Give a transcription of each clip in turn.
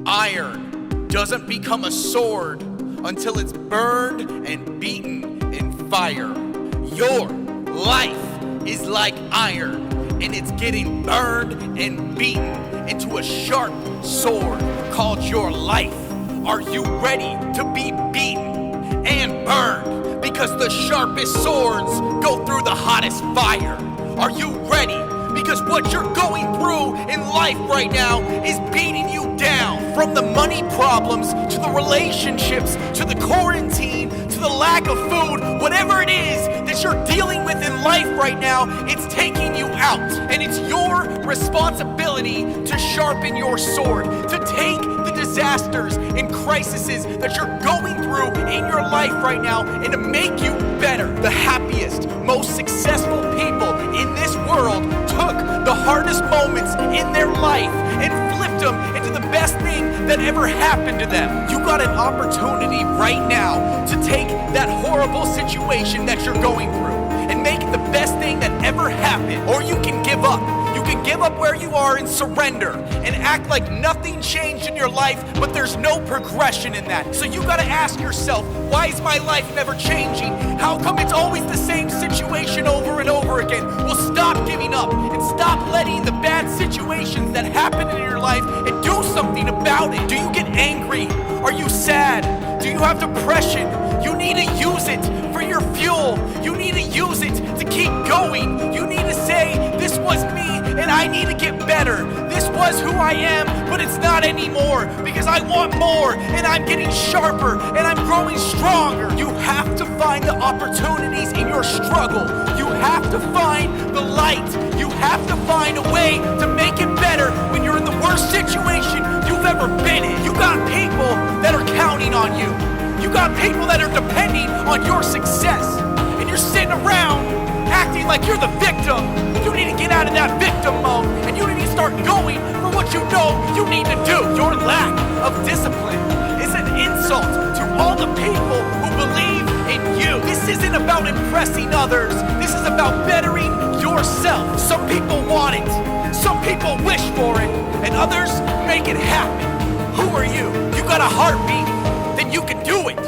Iron doesn't become a sword until it's burned and beaten in fire. Your life is like iron, and it's getting burned and beaten into a sharp sword called your life. Are you ready to be beaten and burned? Because the sharpest swords go through the hottest fire. Are you ready? Because what you're going through in life right now is beating you down. From the money problems, to the relationships, to the quarantine, to the lack of food, whatever it is that you're dealing with in life right now, it's taking you out. And it's your responsibility to sharpen your sword, to take the disasters and crises that you're going through in your life right now and to make you better. The happiest, most successful people in this world took the hardest moments in their life and flipped them into the best thing that ever happened to them. You got an opportunity right now to take that horrible situation that you're going through and make it the best thing that ever happened. Or you can give up. You can give up where you are and surrender and act like nothing changed in your life, but there's no progression in that. So you gotta ask yourself, why is my life never changing? How come it's always the same situation over and over again? Well, stop giving up and stop letting the bad situations that happen in your life and do something about it. Do you get angry? Are you sad? Do you have depression? You need to use it for your fuel. You need to use it to keep going. You need to say, this was me and I need to get better. This was who I am, but it's not anymore because I want more and I'm getting sharper and I'm growing stronger. You have to find the opportunities in your struggle. You have to find the light. You have to find a way to make it better when you're in the worst situation you've ever been in. You got people that are counting on you. You got people that are depending on your success, and you're sitting around acting like you're the victim. You need to get out of that victim mode, and you need to start going for what you know you need to do. Your lack of discipline is an insult to all the people who believe in you. This isn't about impressing others. This is about bettering yourself. Some people want it. Some people wish for it, and others make it happen. Who are you? You got a heartbeat, then you can do it.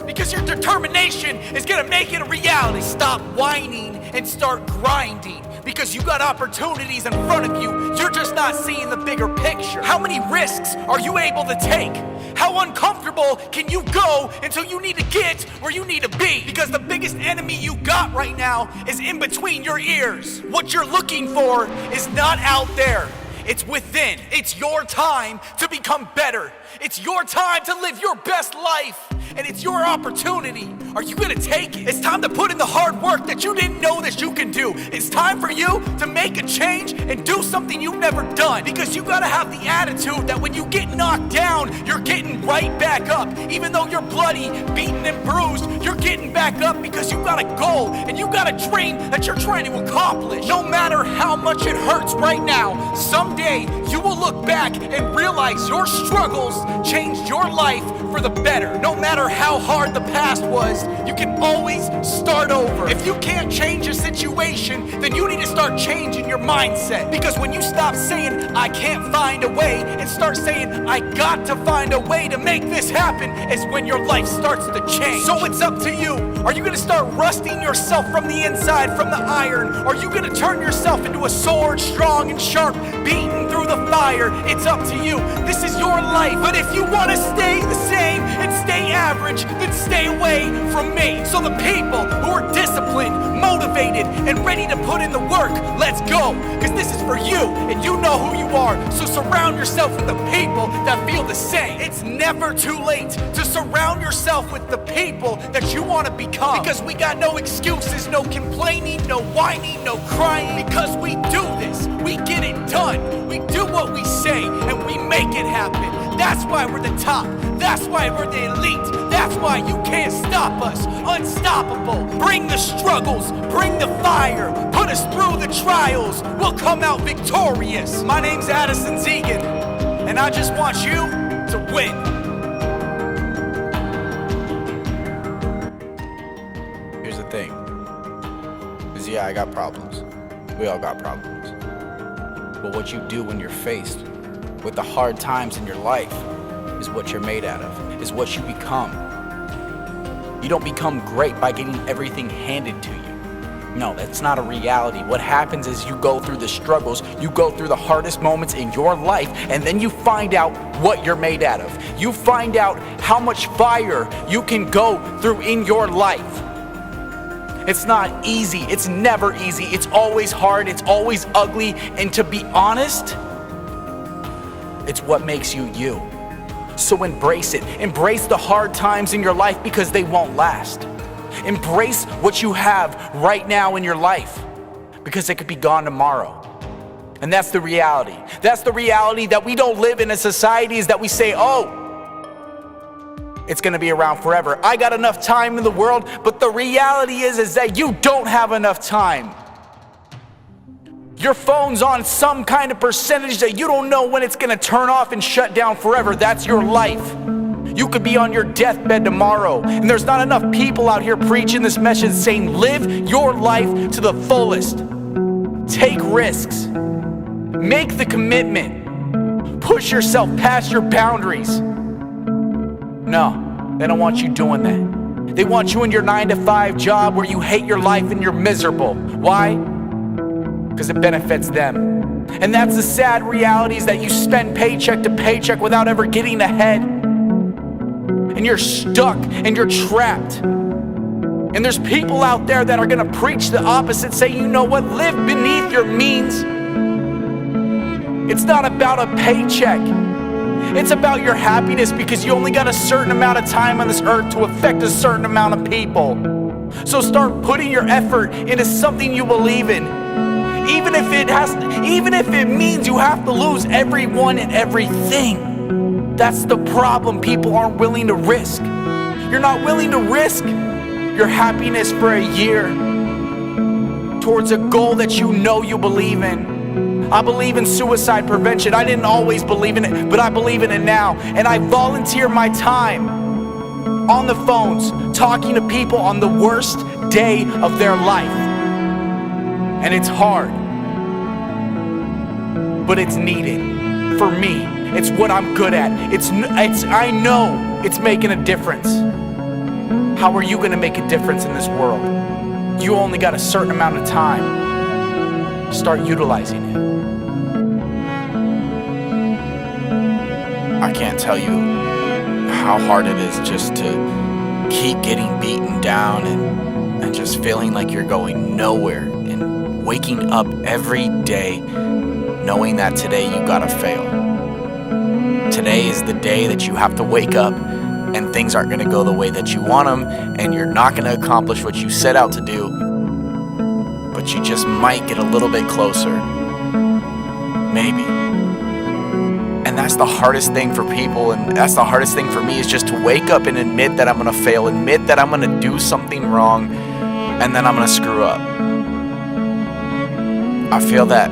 Because your determination is gonna make it a reality. Stop whining and start grinding. Because you got opportunities in front of you. You're just not seeing the bigger picture. How many risks are you able to take? How uncomfortable can you go until you need to get where you need to be? Because the biggest enemy you got right now is in between your ears. What you're looking for is not out there. It's within. It's your time to become better. It's your time to live your best life. And it's your opportunity. Are you gonna take it? It's time to put in the hard work that you didn't know that you can do. It's time for you to make a change and do something you've never done. Because you gotta have the attitude that when you get knocked down, you're getting right back up. Even though you're bloody, beaten, and bruised, you're getting back up because you got a goal and you got a dream that you're trying to accomplish. No matter how much it hurts right now, someday you will look back and realize your struggles changed your life for the better. No matter how hard the past was, you can always start over. If you can't change a situation, then you need to start changing your mindset. Because when you stop saying, I can't find a way, and start saying, I got to find a way to make this happen, is when your life starts to change. So it's up to you. Are you gonna start rusting yourself from the inside, from the iron? Or are you gonna turn yourself into a sword, strong and sharp, beaten through the fire? It's up to you. This is your life. But if you wanna stay the same and stay average, then stay away from me. So the people who are disciplined, motivated, and ready to put in the work, let's go. Because this is for you, and you know who you are. So surround yourself with the people that feel the same. It's never too late to surround yourself with the people that you want to become. Because we got no excuses, no complaining, no whining, no crying. Because we do this, we get it done. We do what we say, and we make it happen. That's why we're the top. That's why we're the elite. That's why you can't stop us. Unstoppable. Bring the struggles. Bring the fire. Put us through the trials. We'll come out victorious. My name's Addison Zegan, and I just want you to win. Here's the thing. Is yeah, I got problems. We all got problems. But what you do when you're faced with the hard times in your life is what you're made out of, is what you become. You don't become great by getting everything handed to you. No, that's not a reality. What happens is you go through the struggles, you go through the hardest moments in your life, and then you find out what you're made out of. You find out how much fire you can go through in your life. It's not easy. It's never easy. It's always hard. It's always ugly. And to be honest, it's what makes you you. So embrace it. Embrace the hard times in your life because they won't last. Embrace what you have right now in your life because it could be gone tomorrow. And that's the reality. That's the reality that we don't live in a society is that we say, oh, it's going to be around forever. I got enough time in the world, but the reality is that you don't have enough time. Your phone's on some kind of percentage that you don't know when it's going to turn off and shut down forever. That's your life. You could be on your deathbed tomorrow, and there's not enough people out here preaching this message saying, live your life to the fullest. Take risks. Make the commitment. Push yourself past your boundaries. No, they don't want you doing that. They want you in your 9-to-5 job where you hate your life and you're miserable. Why? Because it benefits them. And that's the sad reality is that you spend paycheck to paycheck without ever getting ahead. And you're stuck and you're trapped. And there's people out there that are gonna preach the opposite, say, you know what, live beneath your means. It's not about a paycheck. It's about your happiness because you only got a certain amount of time on this earth to affect a certain amount of people. So start putting your effort into something you believe in. Even if it means you have to lose everyone and everything. That's the problem. People aren't willing to risk. You're not willing to risk your happiness for a year towards a goal that you know you believe in. I believe in suicide prevention. I didn't always believe in it, but I believe in it now. And I volunteer my time on the phones, talking to people on the worst day of their life. And it's hard, but it's needed for me. It's what I'm good at. I know it's making a difference. How are you gonna make a difference in this world? You only got a certain amount of time. Start utilizing it. I can't tell you how hard it is just to keep getting beaten down and just feeling like you're going nowhere and waking up every day knowing that today you gotta fail. Today is the day that you have to wake up and things aren't gonna go the way that you want them and you're not gonna accomplish what you set out to do, but you just might get a little bit closer. Maybe. And that's the hardest thing for people, and that's the hardest thing for me is just to wake up and admit that I'm gonna fail, admit that I'm gonna do something wrong, and then I'm gonna screw up. I feel that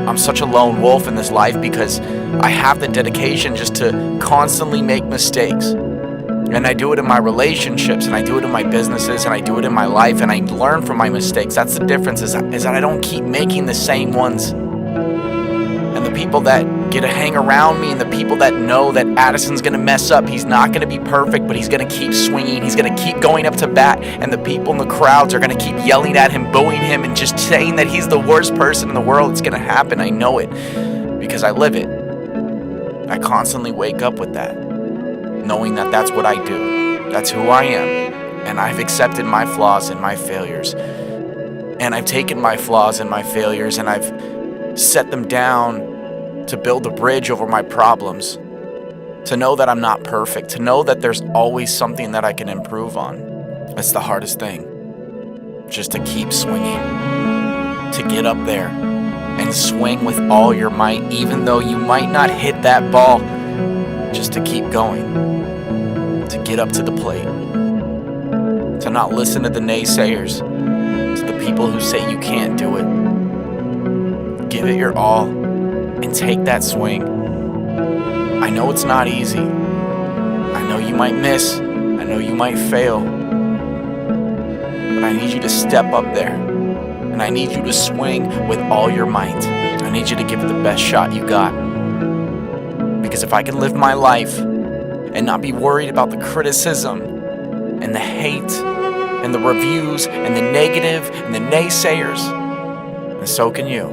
I'm such a lone wolf in this life because I have the dedication just to constantly make mistakes. And I do it in my relationships, and I do it in my businesses, and I do it in my life, and I learn from my mistakes. That's the difference is that I don't keep making the same ones. And the people that get to hang around me and the people that know that Addison's gonna mess up, he's not gonna be perfect, but he's gonna keep swinging, he's gonna keep going up to bat, and the people in the crowds are gonna keep yelling at him, booing him, and just saying that he's the worst person in the world. It's gonna happen. I know it because I live it. I constantly wake up with that, knowing that that's what I do. That's who I am. And I've accepted my flaws and my failures. And I've taken my flaws and my failures and I've set them down to build a bridge over my problems, to know that I'm not perfect, to know that there's always something that I can improve on. That's the hardest thing, just to keep swinging, to get up there and swing with all your might, even though you might not hit that ball, just to keep going, to get up to the plate, to not listen to the naysayers, to the people who say you can't do it. Give it your all and take that swing. I know it's not easy. I know you might miss. I know you might fail. But I need you to step up there. And I need you to swing with all your might. I need you to give it the best shot you got. Because if I can live my life and not be worried about the criticism and the hate and the reviews and the negative and the naysayers, and so can you.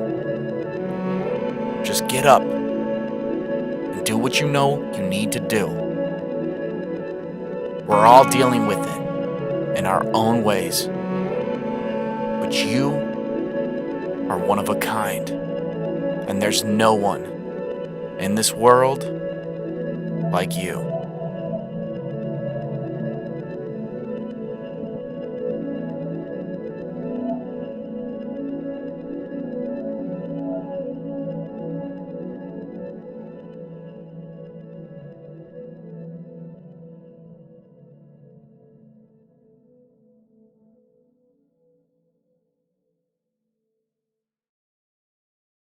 Just get up and do what you know you need to do. We're all dealing with it in our own ways. But you are one of a kind. And there's no one in this world like you.